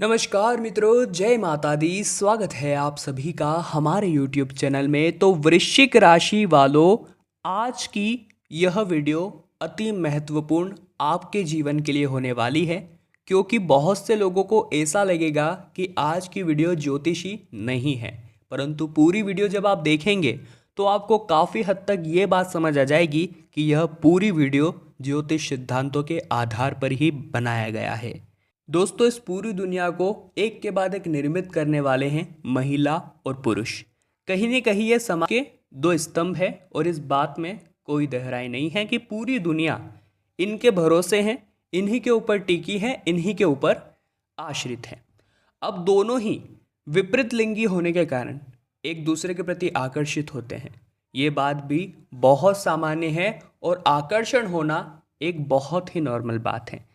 नमस्कार मित्रों, जय माता दी। स्वागत है आप सभी का हमारे YouTube चैनल में। तो वृश्चिक राशि वालों, आज की यह वीडियो अति महत्वपूर्ण आपके जीवन के लिए होने वाली है, क्योंकि बहुत से लोगों को ऐसा लगेगा कि आज की वीडियो ज्योतिषी नहीं है, परंतु पूरी वीडियो जब आप देखेंगे तो आपको काफ़ी हद तक ये बात समझ आ जाएगी कि यह पूरी वीडियो ज्योतिष सिद्धांतों के आधार पर ही बनाया गया है। दोस्तों, इस पूरी दुनिया को एक के बाद एक निर्मित करने वाले हैं महिला और पुरुष। कहीं न कहीं ये समाज के दो स्तंभ है और इस बात में कोई गहराई नहीं है कि पूरी दुनिया इनके भरोसे हैं, इन्हीं के ऊपर टिकी है, इन्हीं के ऊपर आश्रित है। अब दोनों ही विपरीत लिंगी होने के कारण एक दूसरे के प्रति आकर्षित होते हैं। ये बात भी बहुत सामान्य है और आकर्षण होना एक बहुत ही नॉर्मल बात है।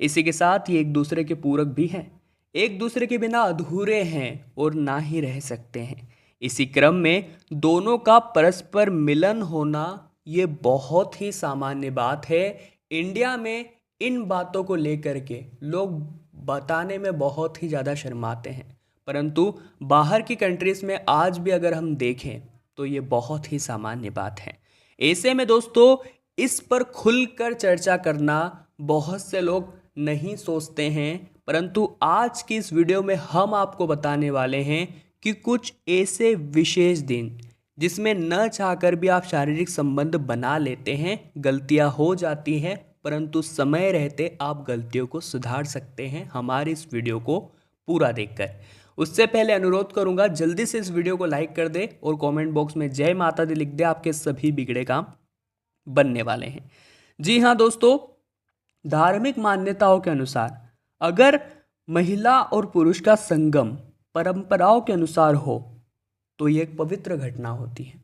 इसी के साथ ये एक दूसरे के पूरक भी हैं, एक दूसरे के बिना अधूरे हैं और ना ही रह सकते हैं। इसी क्रम में दोनों का परस्पर मिलन होना ये बहुत ही सामान्य बात है। इंडिया में इन बातों को लेकर के लोग बताने में बहुत ही ज़्यादा शर्माते हैं, परंतु बाहर की कंट्रीज़ में आज भी अगर हम देखें तो ये बहुत ही सामान्य बात है। ऐसे में दोस्तों, इस पर खुलकर चर्चा करना बहुत से लोग नहीं सोचते हैं, परंतु आज की इस वीडियो में हम आपको बताने वाले हैं कि कुछ ऐसे विशेष दिन जिसमें न चाहकर भी आप शारीरिक संबंध बना लेते हैं, गलतियां हो जाती हैं, परंतु समय रहते आप गलतियों को सुधार सकते हैं हमारी इस वीडियो को पूरा देखकर। उससे पहले अनुरोध करूंगा, जल्दी से इस वीडियो को लाइक कर दे और कमेंट बॉक्स में जय माता दी लिख दे। आपके सभी बिगड़े काम बनने वाले हैं। जी हाँ दोस्तों, धार्मिक मान्यताओं के अनुसार अगर महिला और पुरुष का संगम परंपराओं के अनुसार हो तो ये एक पवित्र घटना होती है,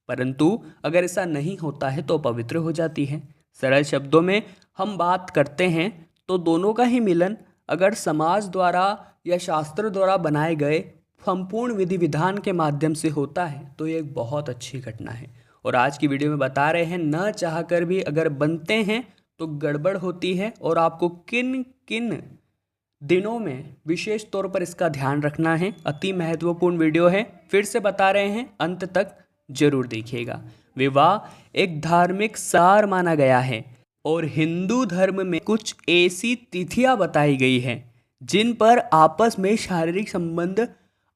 परंतु अगर ऐसा नहीं होता है तो पवित्र हो जाती है। सरल शब्दों में हम बात करते हैं तो दोनों का ही मिलन अगर समाज द्वारा या शास्त्र द्वारा बनाए गए संपूर्ण विधि विधान के माध्यम से होता है तो ये एक बहुत अच्छी घटना है। और आज की वीडियो में बता रहे हैं, न चाहकर भी अगर बनते हैं तो गड़बड़ होती है और आपको किन किन दिनों में विशेष तौर पर इसका ध्यान रखना है। अति महत्वपूर्ण वीडियो है, फिर से बता रहे हैं, अंत तक जरूर देखिएगा। विवाह एक धार्मिक सार माना गया है और हिंदू धर्म में कुछ ऐसी तिथियां बताई गई हैं जिन पर आपस में शारीरिक संबंध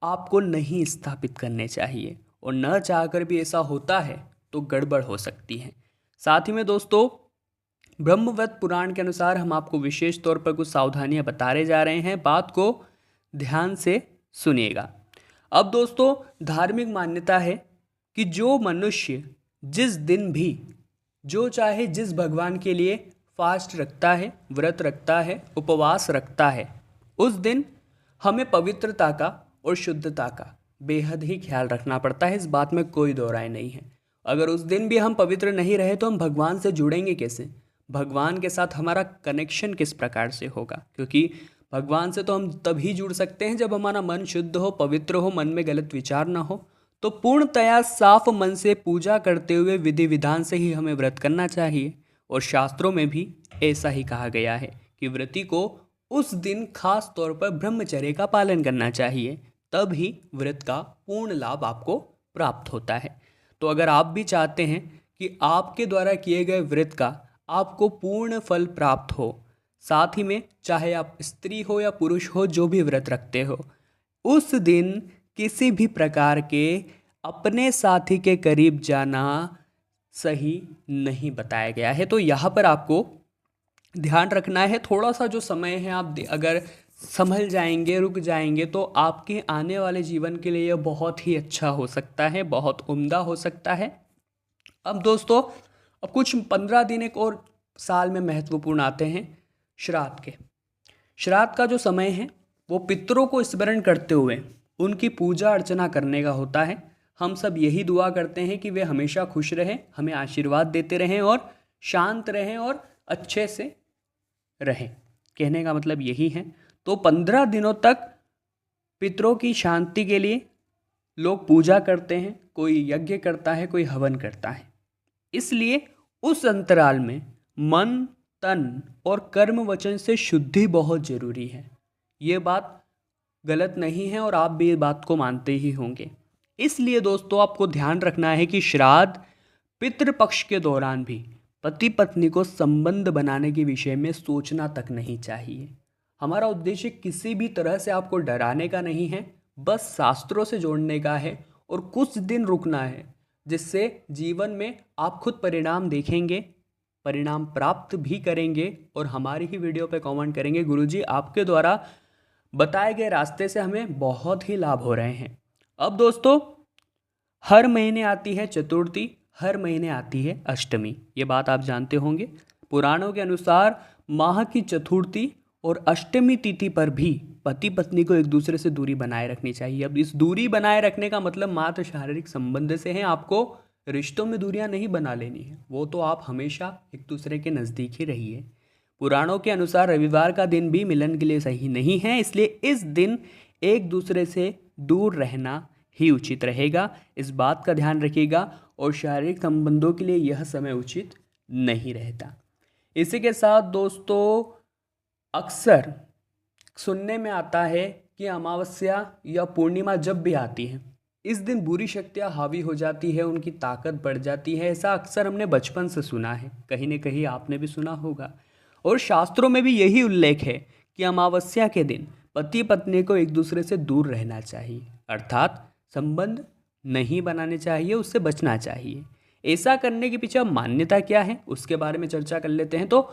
आपको नहीं स्थापित करने चाहिए, और न चाहकर भी ऐसा होता है तो गड़बड़ हो सकती है। साथ ही में दोस्तों, ब्रह्मवत पुराण के अनुसार हम आपको विशेष तौर पर कुछ सावधानियां बताने जा रहे हैं, बात को ध्यान से सुनिएगा। अब दोस्तों, धार्मिक मान्यता है कि जो मनुष्य जिस दिन भी जो चाहे जिस भगवान के लिए फास्ट रखता है, व्रत रखता है, उपवास रखता है, उस दिन हमें पवित्रता का और शुद्धता का बेहद ही ख्याल रखना पड़ता है। इस बात में कोई दो राय नहीं है। अगर उस दिन भी हम पवित्र नहीं रहे तो हम भगवान से जुड़ेंगे कैसे? भगवान के साथ हमारा कनेक्शन किस प्रकार से होगा? क्योंकि भगवान से तो हम तभी जुड़ सकते हैं जब हमारा मन शुद्ध हो, पवित्र हो, मन में गलत विचार ना हो। तो पूर्णतया साफ मन से पूजा करते हुए विधि विधान से ही हमें व्रत करना चाहिए। और शास्त्रों में भी ऐसा ही कहा गया है कि व्रती को उस दिन खास तौर पर ब्रह्मचर्य का पालन करना चाहिए, तब ही व्रत का पूर्ण लाभ आपको प्राप्त होता है। तो अगर आप भी चाहते हैं कि आपके द्वारा किए गए व्रत का आपको पूर्ण फल प्राप्त हो, साथ ही में चाहे आप स्त्री हो या पुरुष हो, जो भी व्रत रखते हो, उस दिन किसी भी प्रकार के अपने साथी के करीब जाना सही नहीं बताया गया है। तो यहाँ पर आपको ध्यान रखना है। थोड़ा सा जो समय है आप अगर संभल जाएंगे, रुक जाएंगे, तो आपके आने वाले जीवन के लिए यह बहुत ही अच्छा हो सकता है, बहुत उम्दा हो सकता है। अब दोस्तों, अब कुछ 15 दिन एक और साल में महत्वपूर्ण आते हैं श्राद्ध के। श्राद्ध का जो समय है वो पितरों को स्मरण करते हुए उनकी पूजा अर्चना करने का होता है। हम सब यही दुआ करते हैं कि वे हमेशा खुश रहें, हमें आशीर्वाद देते रहें और शांत रहें और अच्छे से रहें। कहने का मतलब यही है। तो 15 दिनों तक पितरों की शांति के लिए लोग पूजा करते हैं, कोई यज्ञ करता है, कोई हवन करता है। इसलिए उस अंतराल में मन, तन और कर्म वचन से शुद्धि बहुत जरूरी है। ये बात गलत नहीं है और आप भी इस बात को मानते ही होंगे। इसलिए दोस्तों आपको ध्यान रखना है कि श्राद्ध पितृपक्ष के दौरान भी पति पत्नी को संबंध बनाने के विषय में सोचना तक नहीं चाहिए। हमारा उद्देश्य किसी भी तरह से आपको डराने का नहीं है, बस शास्त्रों से जोड़ने का है और कुछ दिन रुकना है, जिससे जीवन में आप खुद परिणाम देखेंगे, परिणाम प्राप्त भी करेंगे और हमारी ही वीडियो पे कमेंट करेंगे, गुरुजी आपके द्वारा बताए गए रास्ते से हमें बहुत ही लाभ हो रहे हैं। अब दोस्तों हर महीने आती है चतुर्थी, हर महीने आती है अष्टमी, ये बात आप जानते होंगे। पुराणों के अनुसार माह की चतुर्थी और अष्टमी तिथि पर भी पति पत्नी को एक दूसरे से दूरी बनाए रखनी चाहिए। अब इस दूरी बनाए रखने का मतलब मात्र शारीरिक संबंध से है, आपको रिश्तों में दूरियां नहीं बना लेनी है, वो तो आप हमेशा एक दूसरे के नज़दीक ही रहिए। पुराणों के अनुसार रविवार का दिन भी मिलन के लिए सही नहीं है, इसलिए इस दिन एक दूसरे से दूर रहना ही उचित रहेगा। इस बात का ध्यान रखिएगा और शारीरिक संबंधों के लिए यह समय उचित नहीं रहता। इसी के साथ दोस्तों अक्सर सुनने में आता है कि अमावस्या या पूर्णिमा जब भी आती है, इस दिन बुरी शक्तियाँ हावी हो जाती है, उनकी ताकत बढ़ जाती है। ऐसा अक्सर हमने बचपन से सुना है, कहीं न कहीं आपने भी सुना होगा। और शास्त्रों में भी यही उल्लेख है कि अमावस्या के दिन पति पत्नी को एक दूसरे से दूर रहना चाहिए, अर्थात संबंध नहीं बनाने चाहिए, उससे बचना चाहिए। ऐसा करने के पीछे मान्यता क्या है उसके बारे में चर्चा कर लेते हैं। तो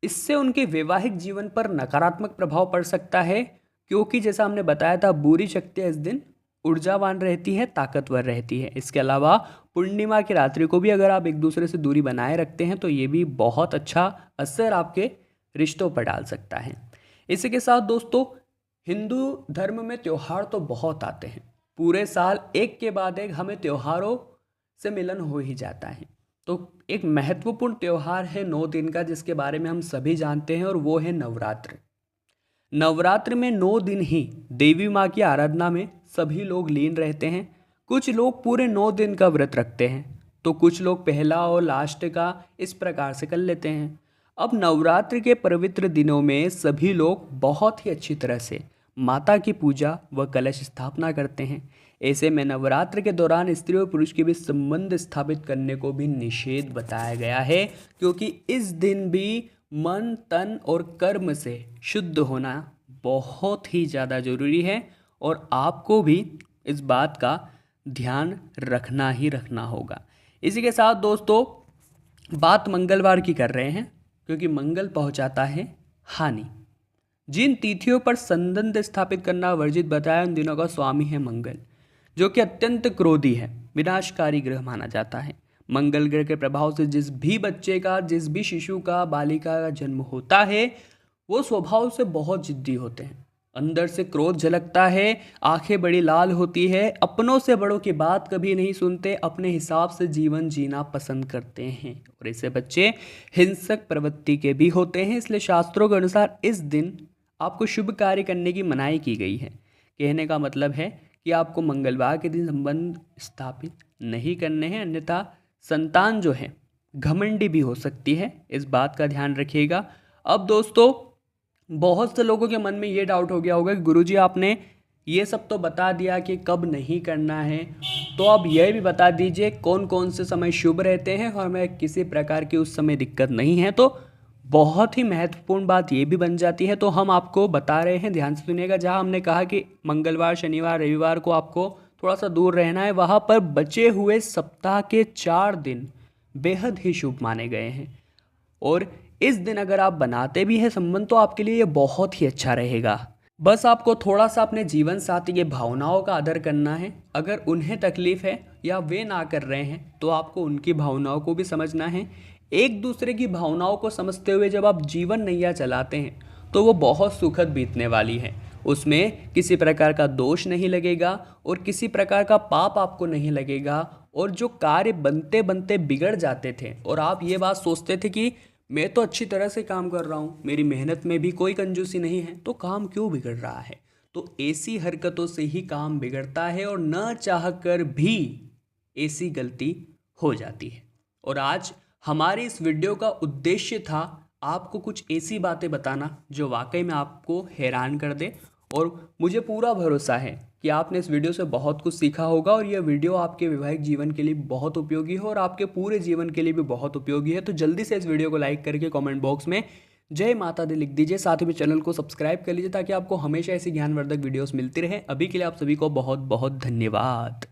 इससे उनके वैवाहिक जीवन पर नकारात्मक प्रभाव पड़ सकता है, क्योंकि जैसा हमने बताया था बुरी शक्तियाँ इस दिन ऊर्जावान रहती है, ताकतवर रहती है। इसके अलावा पूर्णिमा की रात्रि को भी अगर आप एक दूसरे से दूरी बनाए रखते हैं तो ये भी बहुत अच्छा असर आपके रिश्तों पर डाल सकता है। इसी के साथ दोस्तों हिंदू धर्म में त्यौहार तो बहुत आते हैं, पूरे साल एक के बाद एक हमें त्योहारों से मिलन हो ही जाता है। तो एक महत्वपूर्ण त्यौहार है 9 दिन का, जिसके बारे में हम सभी जानते हैं, और वो है नवरात्र। नवरात्र में 9 दिन ही देवी माँ की आराधना में सभी लोग लीन रहते हैं। कुछ लोग पूरे 9 दिन का व्रत रखते हैं, तो कुछ लोग पहला और लास्ट का इस प्रकार से कर लेते हैं। अब नवरात्र के पवित्र दिनों में सभी लोग बहुत ही अच्छी तरह से माता की पूजा व कलश स्थापना करते हैं। ऐसे में नवरात्र के दौरान स्त्री और पुरुष के बीच संबंध स्थापित करने को भी निषेध बताया गया है, क्योंकि इस दिन भी मन तन और कर्म से शुद्ध होना बहुत ही ज़्यादा ज़रूरी है और आपको भी इस बात का ध्यान रखना ही रखना होगा। इसी के साथ दोस्तों बात मंगलवार की कर रहे हैं, क्योंकि मंगल पहुंचाता है हानि। जिन तिथियों पर संबंध स्थापित करना वर्जित बताया उन दिनों का स्वामी है मंगल, जो कि अत्यंत क्रोधी है, विनाशकारी ग्रह माना जाता है। मंगल ग्रह के प्रभाव से जिस भी बच्चे का, जिस भी शिशु का, बालिका का जन्म होता है वो स्वभाव से बहुत जिद्दी होते हैं, अंदर से क्रोध झलकता है, आंखें बड़ी लाल होती है, अपनों से बड़ों की बात कभी नहीं सुनते, अपने हिसाब से जीवन जीना पसंद करते हैं और ऐसे बच्चे हिंसक प्रवृत्ति के भी होते हैं। इसलिए शास्त्रों के अनुसार इस दिन आपको शुभ कार्य करने की मनाही की गई है। कहने का मतलब है कि आपको मंगलवार के दिन संबंध स्थापित नहीं करने हैं, अन्यथा संतान जो है घमंडी भी हो सकती है, इस बात का ध्यान रखिएगा। अब दोस्तों बहुत से लोगों के मन में ये डाउट हो गया होगा कि गुरुजी आपने ये सब तो बता दिया कि कब नहीं करना है, तो अब यह भी बता दीजिए कौन कौन से समय शुभ रहते हैं और हमें किसी प्रकार की उस समय दिक्कत नहीं है। तो बहुत ही महत्वपूर्ण बात ये भी बन जाती है, तो हम आपको बता रहे हैं, ध्यान से सुनिएगा। जहाँ हमने कहा कि मंगलवार शनिवार रविवार को आपको थोड़ा सा दूर रहना है, वहाँ पर बचे हुए सप्ताह के 4 दिन बेहद ही शुभ माने गए हैं और इस दिन अगर आप बनाते भी हैं संबंध तो आपके लिए ये बहुत ही अच्छा रहेगा। बस आपको थोड़ा सा अपने जीवन साथी की भावनाओं का आदर करना है। अगर उन्हें तकलीफ है या वे ना कर रहे हैं तो आपको उनकी भावनाओं को भी समझना है। एक दूसरे की भावनाओं को समझते हुए जब आप जीवन नैया चलाते हैं तो वो बहुत सुखद बीतने वाली है। उसमें किसी प्रकार का दोष नहीं लगेगा और किसी प्रकार का पाप आपको नहीं लगेगा। और जो कार्य बनते बनते बिगड़ जाते थे और आप ये बात सोचते थे कि मैं तो अच्छी तरह से काम कर रहा हूँ, मेरी मेहनत में भी कोई कंजूसी नहीं है, तो काम क्यों बिगड़ रहा है? तो ऐसी हरकतों से ही काम बिगड़ता है और न चाहकर भी ऐसी गलती हो जाती है। और आज हमारी इस वीडियो का उद्देश्य था आपको कुछ ऐसी बातें बताना जो वाकई में आपको हैरान कर दे और मुझे पूरा भरोसा है कि आपने इस वीडियो से बहुत कुछ सीखा होगा और यह वीडियो आपके वैवाहिक जीवन के लिए बहुत उपयोगी है और आपके पूरे जीवन के लिए भी बहुत उपयोगी है। तो जल्दी से इस वीडियो को लाइक करके कमेंट बॉक्स में जय माता दी लिख दीजिए। साथ ही में चैनल को सब्सक्राइब कर लीजिए ताकि आपको हमेशा ऐसी ज्ञानवर्धक वीडियोस मिलती रहे। अभी के लिए आप सभी को बहुत बहुत धन्यवाद।